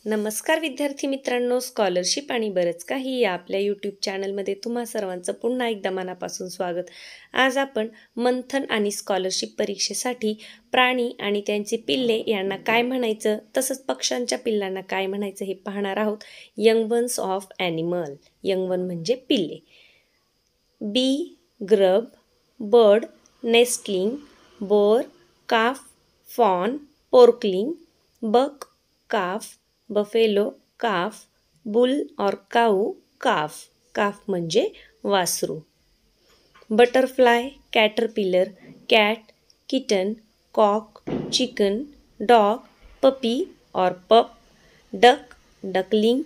नमस्कार विद्यार्थी मित्रांनो, स्कॉलरशिप आणि बरंच काही या आपल्या यूट्यूब चॅनलमध्ये तुम्हा सर्वांचं पुन्हा एकदा मनापासून स्वागत. आज आपण मंथन आणि स्कॉलरशिप परीक्षेसाठी प्राणी आणि त्यांची पिल्ले यांना काय म्हणायचं, तसंच पक्ष्यांच्या पिल्लांना काय म्हणायचं हे पाहणार आहोत. Young ones of animal. Young one म्हणजे पिल्ले. Bee grub, bird, nestling, boar, calf, fawn, porkling, बक, काफ, बफेलो, काफ, बुल और काऊ, काफ. काफ म्हणजे वासरू. Butterfly, caterpillar, cat, kitten, cock, chicken, dog, puppy और pup, duck, duckling,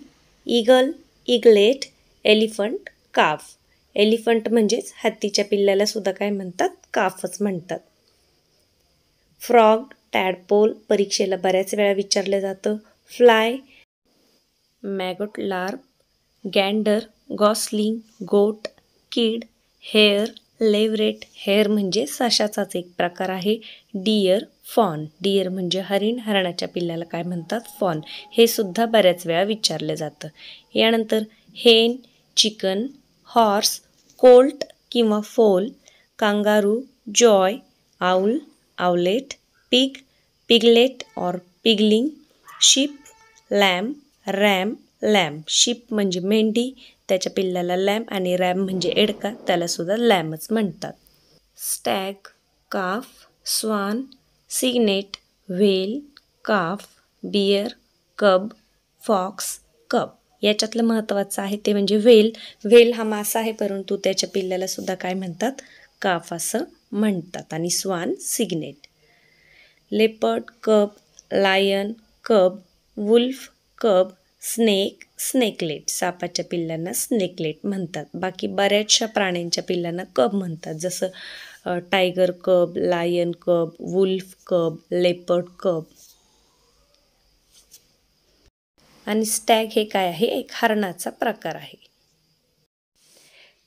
eagle, eaglet, elephant, calf. Elephant म्हणजेच हत्तीच्या पिल्लाला सुद्धा काय म्हणतात, काफच म्हणतात. फ्रॉग, टॅडपोल परीक्षेला बऱ्याच वेळा विचारलं जातं. फ्लाय, मॅगोट लार्प, गॅन्डर, गॉसलिंग, गोट, किड, हेअर, लेवरेट. हेअर म्हणजे सशाचाच एक प्रकार आहे. डियर, फॉन. डियर म्हणजे हरिण, हरणाच्या पिल्लाला काय म्हणतात, फॉन. हे सुद्धा बऱ्याच वेळा विचारलं जातं. यानंतर हेन, चिकन, हॉर्स, कोल्ट किंवा foal, kangaroo, joey, owl, owlet, pig, piglet और pigling, sheep, lamb, ram, lamb. Sheep म्हणजे मेंढी, त्याच्या पिल्लाला लॅम, आणि रॅम म्हणजे एडका, त्याला सुद्धा लॅमच म्हणतात. स्टॅग, काफ, स्वान, सिग्नेट, व्हेल, काफ, बियर, कब, फॉक्स, कब. याच्यातलं महत्त्वाचं आहे ते म्हणजे व्हेल. व्हेल हा मासा आहे, परंतु त्याच्या पिल्लाला सुद्धा काय म्हणतात, काफ असं म्हणतात. आणि स्वान, सिग्नेट. लेपर्ड, कब, लायन, कब, वुल्फ, कब, स्नेक, स्नेकलेट. सापाच्या पिल्लांना स्नेकलेट म्हणतात. बाकी बऱ्याचशा प्राण्यांच्या पिल्लांना कब म्हणतात, जसं टायगर कब, लायन कब, वुल्फ कब, लेपर्ड कब. आणि स्टॅग हे काय आहे, एक हरणाचा प्रकार आहे.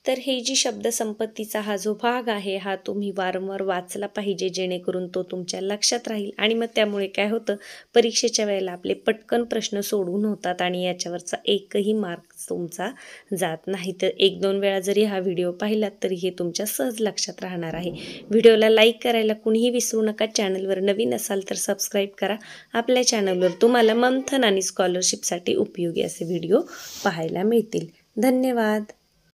तर हे जी शब्दसंपत्तीचा हा जो भाग आहे, हा तुम्ही वारंवार वाचला पाहिजे, जेणेकरून तो तुमच्या लक्षात राहील. आणि मग त्यामुळे काय होतं, परीक्षेच्या वेळेला आपले पटकन प्रश्न सोडवून होतात आणि याच्यावरचा एकही मार्क तुमचा जात नाही. तर 1-2 वेळा जरी हा व्हिडिओ पाहिलात तरी हे तुमच्या सहज लक्षात राहणार आहे. व्हिडिओला लाईक करायला कुणीही विसरू नका. चॅनलवर नवीन असाल तर सबस्क्राईब करा. आपल्या चॅनलवर तुम्हाला मंथन आणि स्कॉलरशिपसाठी उपयोगी असे व्हिडिओ पाहायला मिळतील. धन्यवाद.